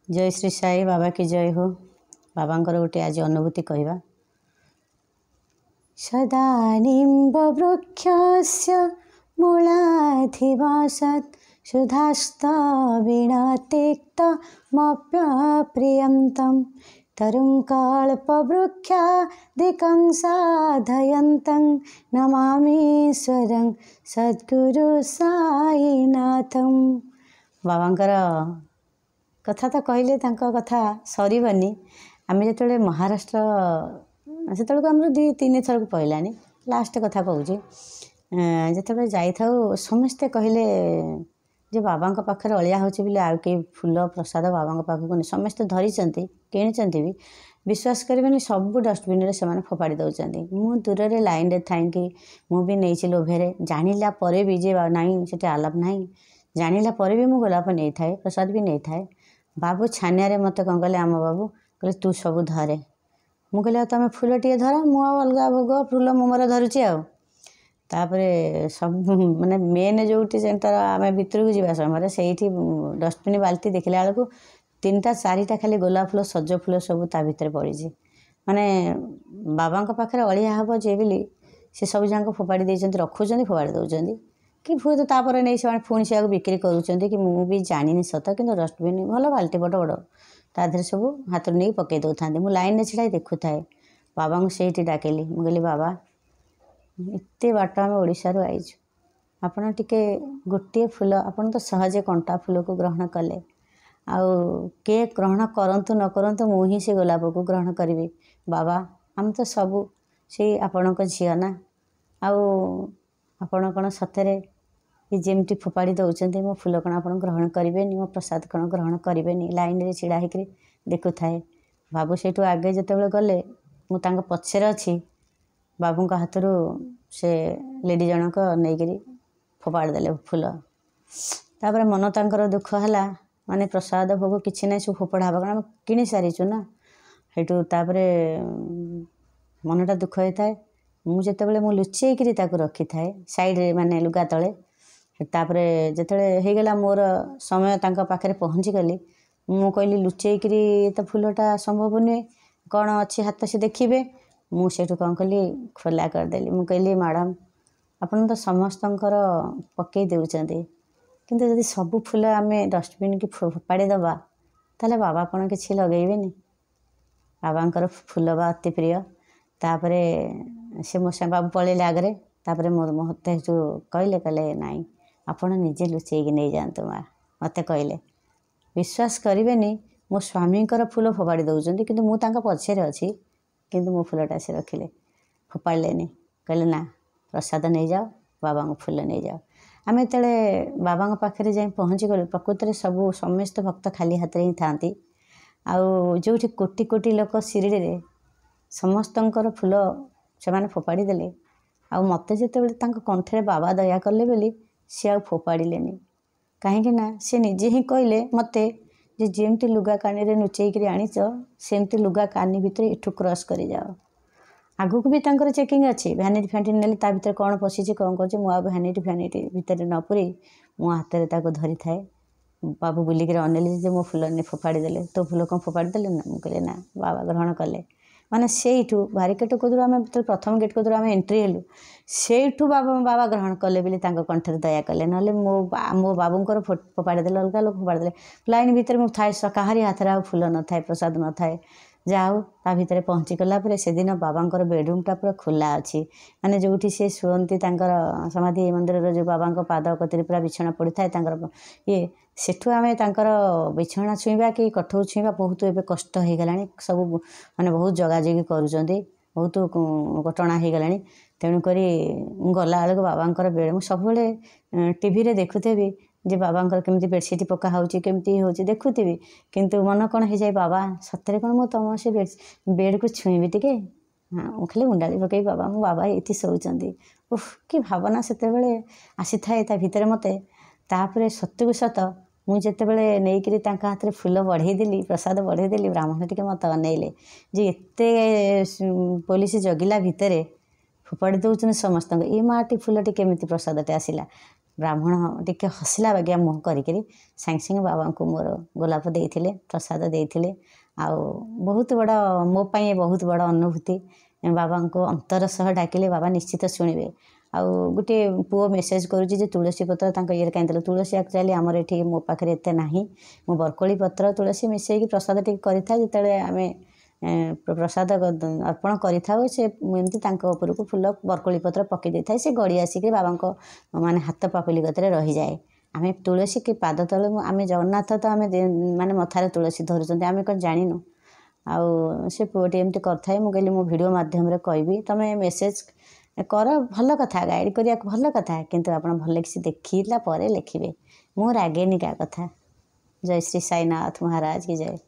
जय श्री साई बाबा की जय हो। बाबांकर गोटे आज अनुभूति कहवा। सदा निम्ब वृक्षस्य मूलाधिवासत् सुधास्तविणतिक्तमप्यप्रियन्तं तरुङ्कल्पवृक्षादिकं साधयन्तं नमामीश्वरं सद्गुरु साईनाथं। बाबांकर कथा तो कहले कथा सरबनी। आम जो महाराष्ट्र से आम 2-3 थर पहलानी लास्ट कथा कहूँ जो जाऊ समस्ते कहले जे बाबा पाखे अलिया हो आउ कई फूल प्रसाद बाबा पाखक समस्ते धरी किणी भी विश्वास करें सब डस्टबिन से फोपाड़ी दौरान। मु दूर रे लाइन रे थी मुझे नहीं लोभे जानिला भी जे नाई से आलाप ना जानिला भी मुझे गोलाप नहीं थाए प्रसाद भी नहीं थाए। बाबू छानिया मत कौन कले आम बाबू कहले तू सब धरे। मु कहले तुम फूल टे धर मु अलग भोग फूल मोर धरुची आउे सब माने मेन जो आम भितर को जावा समय से डस्टबिन बाल्टी देखला बेलू 3-4टा खाली गोलाप फूल सज फूल सब ता भर पड़ी माने बाबा पाखे अलिया हम जे बोली से सब जाक फोपाड़ी रखुच्च फोपाड़ी दौरान कि हुए तो तापर नहीं से पुणी से बिक्री करुँच कि मुझे जानी सत कि डस्टबिन भल बाल्टी बड़ बड़ ता देहरे सब हाथ नहीं पकई दौथा। मुझे लाइन छिड़ा देखु थाए बाबा को से डाकिली मुझे कहली बाबा एत बाट आम ओडिशारू आईचु आपड़ टिके गोटे फूल आपड़ तो सहजे कंटा फूल को ग्रहण कले आउ के ग्रहण करंतु न करंतु मुझी से गोलाप को ग्रहण करी बाबा आम तो सबू से आपण झील ना आउ आपण कौन सतरे ये जमती फोपाड़ी दौरान मो फूल कण आप ग्रहण करेंगे मो प्रसाद कण ग्रहण करेंगे लाइन रे छिड़ा होकर देखु थाए। बाबू से आगे जिते गले मुझे पचर अच्छी बाबू हाथ से लेडी जनक नहीं फोपाड़ी देले फूल तापर मन तांकर दुख है माने प्रसाद भोग किसी ना सब फोपड़ा हाँ कारण कि सारीचु ना हेटू तापर मनटा दुख होता है। मुझे लुचेक रखी थाए साइड रे माने लुगा तले तापर जिते होगला मोर समय तांका पाखे पहुँची गली मु कहली लुचेकरी तो फूलटा संभव नुहे कौन अच्छी हाथ से देखिए मुझे कौन कली खोला करदेली मु कहली मैडम आपन तो समस्तंकर पकई देउचंदी किंतु यदि सब फूल आम डस्टबिन की फोपाड़ी दबा ताले बाबा कौन किसी लगेबेनी। बाबांकर फूल बा अति प्रिय तापर से मो बाबू पलैले आगे तापर मत जो कहले नाई आपण निजे लुचेक नहीं जातु माँ मत कहले विश्वास करेनि मो स्वामींकर फूल फोपाड़ी दौरान कि मुझे पछरे अच्छी किंतु मो फूलटा से रखिले फोपाड़ेनि कहले ना प्रसाद नहीं जाओ बाबा को फूल नहीं जाओ। आम जो बाबा पाखे जाए पहुँची गलु प्रकृत में सब समस्त भक्त खाली हाथ ही था आउ जो कोटि कोटि लोक शिरड़ी रे समस्तंकर फूल से फोपाड़ी देले आ मत जो कंठे बाबा दया कले बोली सी आ फोपाड़े कहीं से निजे ही कहले मत जे जमती लुगा कानी रे नुचेक आनीच सेमती लुगा कानी भितर एठू क्रॉस कर जाओ आगु को भी तांकर चेकिंग अच्छी भैनिटी फैनिटी नेले ता भितर कौन पशिची कौन कर भैनिटी फैनिटी भितर न पूरी मो हाथ में धरी थाए। बाबू बुलिक अनेली मो फूल ने फोपाड़ी देले तो फूल कौन फोपाड़ी देले ना मुझे कहले ना बाबा ग्रहण कले माने सेठू बारिकेट कदूर आम प्रथम गेट कदूर आम एंट्री हेलु सेठू बाबा ग्रहण कले बोली कंठे दया कले ना मो बाबूंकर फोपाड़ी देले अलग लोग फोपाड़ी देले लाइन भितर मुझे थाए कहारी हाथ में फूल न थाए प्रसाद न थाए जाओ ता भितर पहुँची गला से दिन बाबांकर बेडरूमटा पूरा खोला अच्छी माने जो सी शुअती समाधि मंदिर जो बाबा पाद कतिर पूरा बिछना पड़ी था ये सेठू आम बिछना छुईबा कि कठौ छुईबा बहुत एवं कष्ट हो गला सब माने बहुत जगाजगी करुँच बहुत घटना हो गला तेणुक गला बेलू बाबांकर बेड मुझे सब टीवी रे देखुथेबी जे बाबांकर केमती बेडसीट पका होची केमती होची देखुथी किंतु मन कौन हो जाए बाबा सतरे कौन मुझे तुम से बेड को छुईबी टिके हाँ खाली उंडाली पकई बाबा मो बाबा ये शोचती उफ कि भावना से आसी थाए ता भितर मत तापर सत्य को सत मुझे नहीं हाथ में फूल बढ़ेदेली प्रसाद बढ़ेदेली ब्राह्मण टे मत अनेले जे एत पुलिस जगिला भितर फोपाड़ी दौरान समस्त ये माटी फूलटी केमी प्रसादटे आसला ब्राह्मण टिके हसला बागिया मुह करी सागे सागे बाबा को मोर गोलाप देते प्रसाद देते आउ बहुत बड़ मो पाई बहुत बड़ अनुभूति बाबा को अंतर सह डाकिले बाबा निश्चित शुणवे आउ गोटे पुओ मेसेज करुच्ची तुलसी पत्र ये कहीं तुलसी एक्चुअली आमर ये मो पाखे एत ना मो बरकोली पत्र तुलसी मिसेक प्रसाद टी करें जिते आम प्रसाद अर्पण करें से एमती उपरको फुल बरकोली पत्र पकई दे था से गड़ी आसिक बाबा माने हाथ पापुली गतरे रही जाए आम तुलसी कि पाद तले आम जगन्नाथ तो आम माने मथार तुलसी धरुंच आम कौन जानू आउ से पुओटी एमती कर मुझे मो भिडियो मध्यम कहबी तुम मेसेज कर भल कथा गाइड करिया भल कथा किंतु आप भल कि देखला लिखे मु रागेनी क्या कथा। जय श्री साईनाथ महाराज की जय।